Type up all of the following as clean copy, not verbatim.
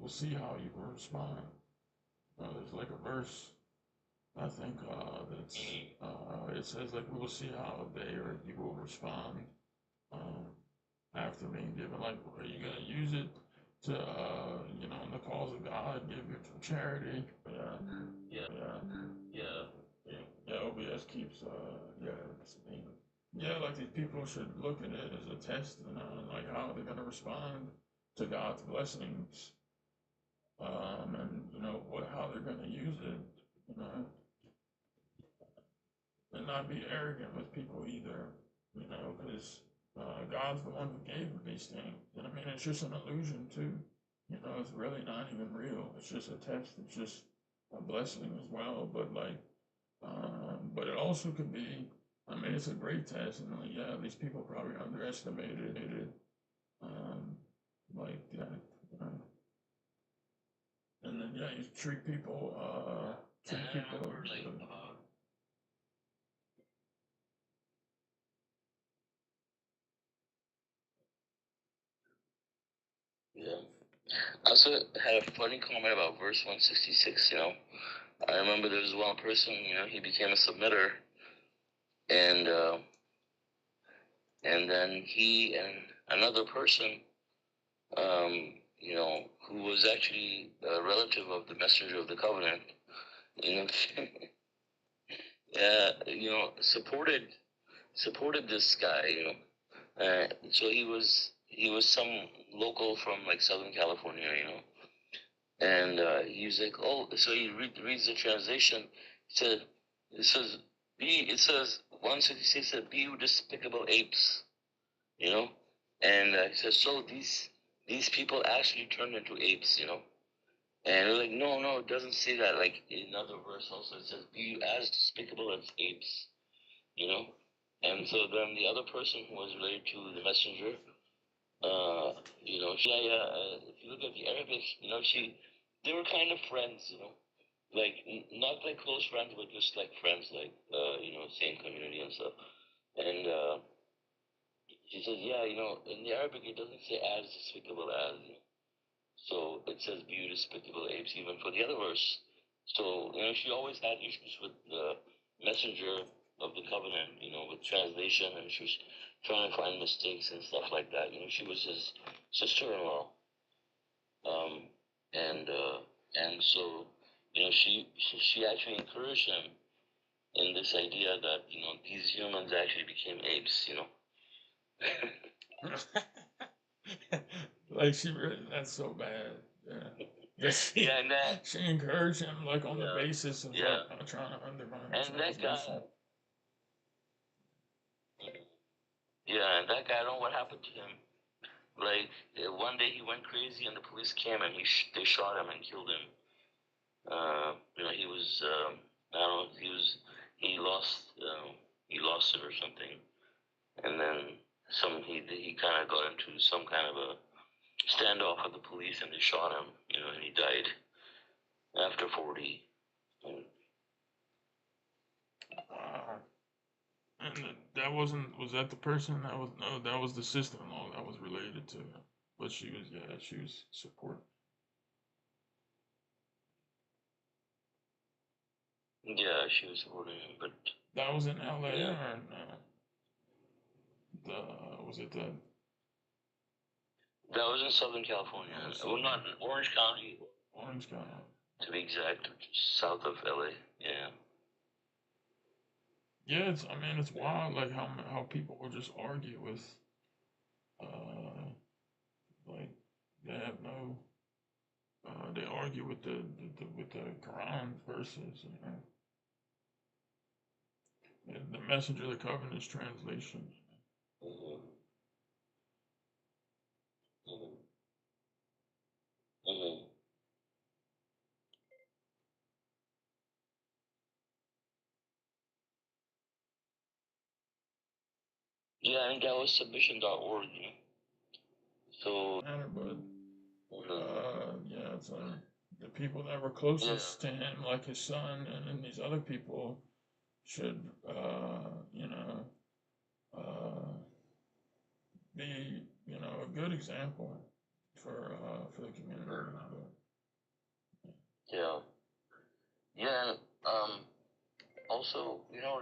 will see how you will respond. There's like a verse, I think that's it says like we will see how they or you will respond um, after being given. Like, are you gonna use it to in the cause of God, give it to charity? Yeah, yeah, yeah. OBS keeps yeah, like these people should look at it as a test and like how they're gonna respond to God's blessings, and how they're gonna use it, you know, and not be arrogant with people either, because God's the one who gave these things. And I mean, it's just an illusion too. It's really not even real. It's just a test. It's just a blessing as well. But it also could be. I mean, it's a great test, and like, yeah, these people probably underestimated it. Um, like that, you know. And then yeah, you treat people. Treat people. Yeah. I also had a funny comment about verse 166, I remember there was one person, he became a submitter, and then he and another person, who was actually a relative of the messenger of the covenant, you know, yeah, supported this guy, so he was some local from like Southern California, and he was like, oh, so he reads the translation. He said, it says, it says 166 said, be you despicable apes, and he says, so these people actually turned into apes, and we're like, no, it doesn't say that. Like in another verse also, it says, be you as despicable as apes, you know. And so then the other person who was related to the messenger, if you look at the Arabic, they were kind of friends, like not like close friends, but just like friends, like same community and stuff. And she says, yeah, in the Arabic it doesn't say as despicable as, so it says be you despicable apes even for the other verse. So she always had issues with the messenger of the covenant, with translation, and she was trying to find mistakes and stuff like that. She was his sister-in-law, um, and so she actually encouraged him in this idea that these humans actually became apes. Like that's so bad. Yeah. And she encouraged him like on the basis of trying to undermine his salvation. And that guy, I don't know what happened to him. Like one day he went crazy and the police came and they shot him and killed him. He was I don't know, he lost it or something, and then he kind of got into some kind of a standoff with the police and they shot him, and he died after 40. And was that the person that was, no, that was the sister-in-law that was related to him. But she was supporting. Yeah, she was supporting him, but that was in LA or was it the? That was in Southern California. Well, not in Orange County. Orange County. To be exact, south of LA. Yeah. Yeah, it's wild, like how people will just argue with, like they have no, they argue with the Quran verses, and the Messenger of the Covenant's translation. Mm-hmm. Mm-hmm. Yeah, I think that was submission.org. So. But it's the people that were closest to him, like his son, and then these other people should, be, a good example for the community.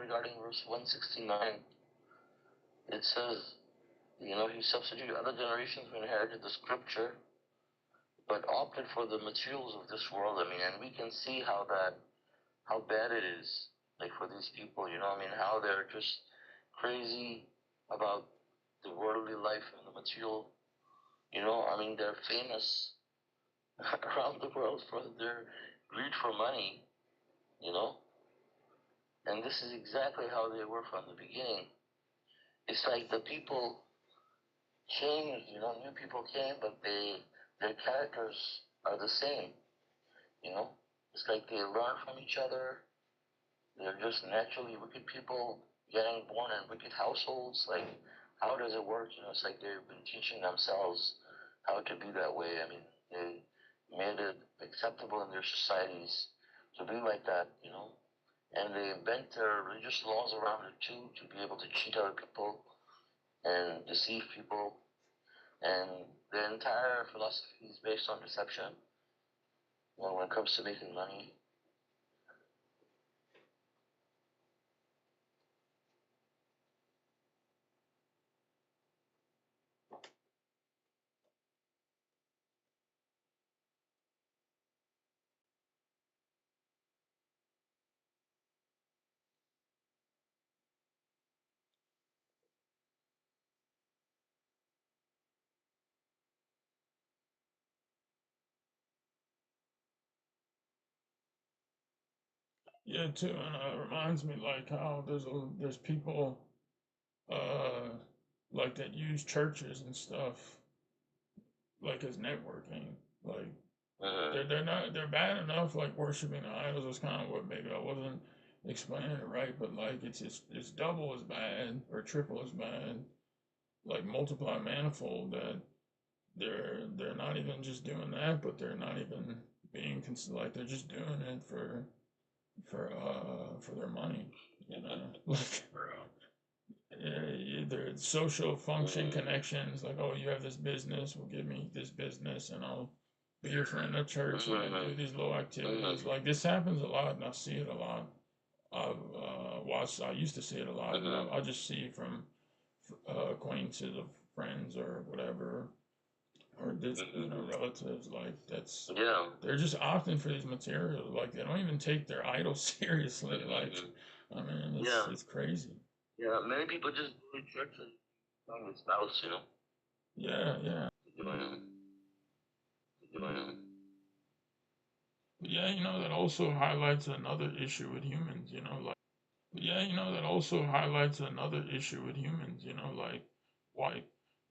regarding verse 169, it says, he substituted other generations who inherited the scripture, but opted for the materials of this world. And we can see how bad it is, like for these people, how they're just crazy about the worldly life and the material. They're famous around the world for their greed for money, and this is exactly how they were from the beginning. It's like the people changed, new people came, but their characters are the same, It's like they learn from each other. They're just naturally wicked people getting born in wicked households. Like, how does it work? It's like they've been teaching themselves how to be that way. They made it acceptable in their societies to be like that, And they bent their religious laws around it too, to be able to cheat other people and deceive people. And the entire philosophy is based on deception. When it comes to making money. Yeah, too, and it reminds me like how there's people uh like that use churches and stuff like as networking. Like they're bad enough like worshiping the idols. That's kind of what maybe I wasn't explaining it right, but like it's double as bad or triple as bad, like multiply manifold that they're not even just doing that, but they're not even being like they're just doing it for their money, like their social function connections, like, oh, you have this business, well, give me this business and I'll be your friend at church and then do these little activities. Like this happens a lot and I see it a lot. I used to see it a lot, and I just see from acquaintances of friends or whatever, or this, relatives. Like they're just opting for these materials. Like they don't even take their idols seriously. Like, it's crazy. Yeah, many people just go to church and find a spouse, Yeah, yeah. But yeah, that also highlights another issue with humans. That also highlights another issue with humans. Like why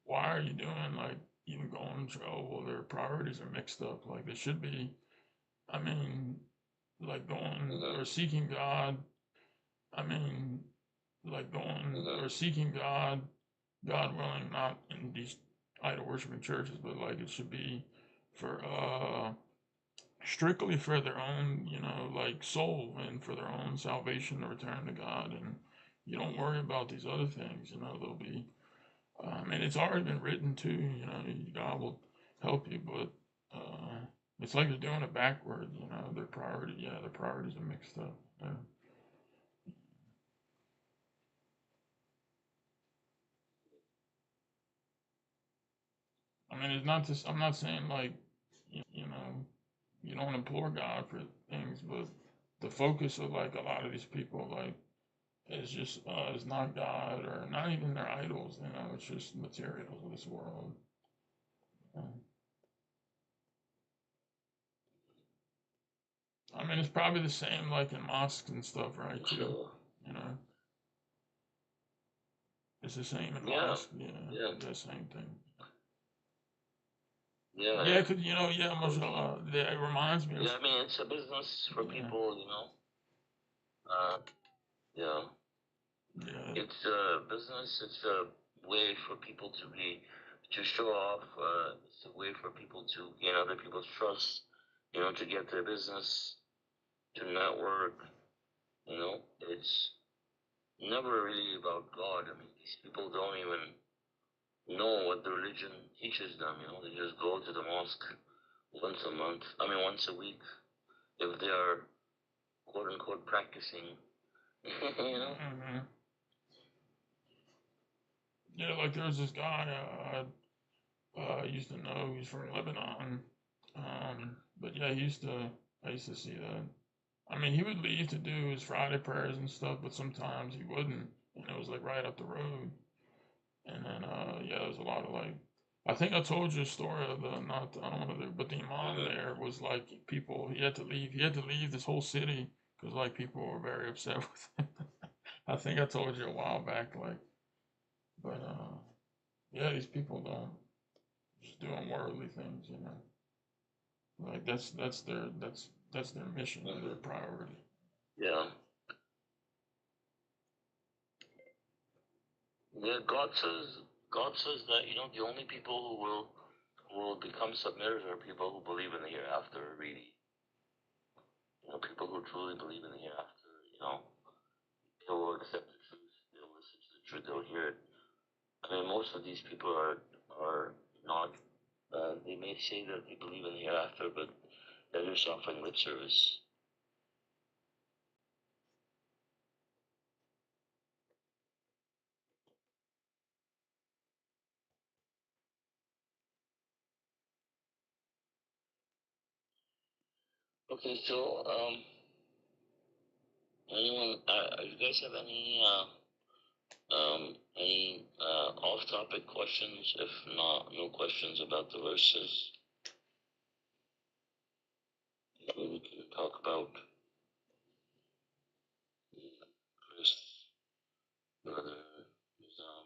why are you doing like even going to, oh, well, their priorities are mixed up. Like they should be. I mean, like going or seeking God. I mean, like going or seeking God, God willing, not in these idol worshiping churches, but like it should be for strictly for their own, like soul and for their own salvation to return to God. And you don't worry about these other things, they'll be, and it's already been written too, God will help you, but it's like they're doing it backwards, their priorities are mixed up. Yeah. It's not just, I'm not saying like, you don't implore God for things, but the focus of like a lot of these people, like, is just, is not God or not even their idols, it's just materials of this world. Yeah. It's probably the same like in mosques and stuff, right? Too, you know, it's the same in mosques, the same thing. Yeah, cause mashallah, it reminds me of. Yeah, it's a business for people, yeah. It's a business. It's a way for people to show off. It's a way for people to gain other people's trust. To get their business, to network. It's never really about God. These people don't even know what the religion teaches them. They just go to the mosque once a month. Once a week, if they are quote unquote practicing. You know? Hmm. Yeah, like there's this guy I used to know. He's from Lebanon. But yeah, I used to see that. I mean, he would leave to do his Friday prayers and stuff, but sometimes he wouldn't, and it was like right up the road. And then, yeah, there's a lot of like, I think I told you a story of the not, I don't know, but the imam Mm-hmm. there was like people. He had to leave. He had to leave this whole city because like people were very upset with him. I think I told you a while back, like, but yeah, these people don't just doing worldly things, you know. Like that's their mission or their Mm-hmm. priority. Yeah. Yeah, God says that, you know, the only people who will become submitters are people who believe in the hereafter, really. You know, people who truly believe in the hereafter, you know, they will accept the truth, they'll listen to the truth, they'll hear it. I mean, most of these people are not, they may say that they believe in the hereafter, but they're just offering lip service. Okay, so, anyone, you guys have any off-topic questions? If not, no questions about the verses, maybe we can talk about Chris, brother,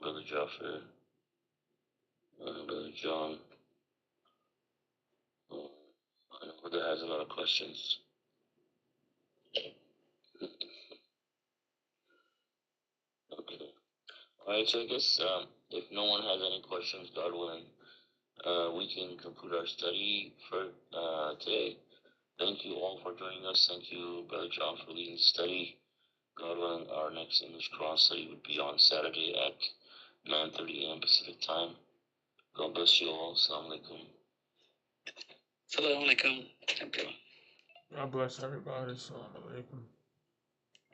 brother Jaffer, brother John. Um, I know that has a lot of questions. Okay. All right. So I guess if no one has any questions, God willing, we can conclude our study for today. Thank you all for joining us. Thank you, Brother John, for leading the study. God willing, our next English Quran study would be on Saturday at 9:30 a.m. Pacific time. God bless you all. Assalamu alaikum. Assalamu alaikum. God bless everybody. Assalamu alaikum.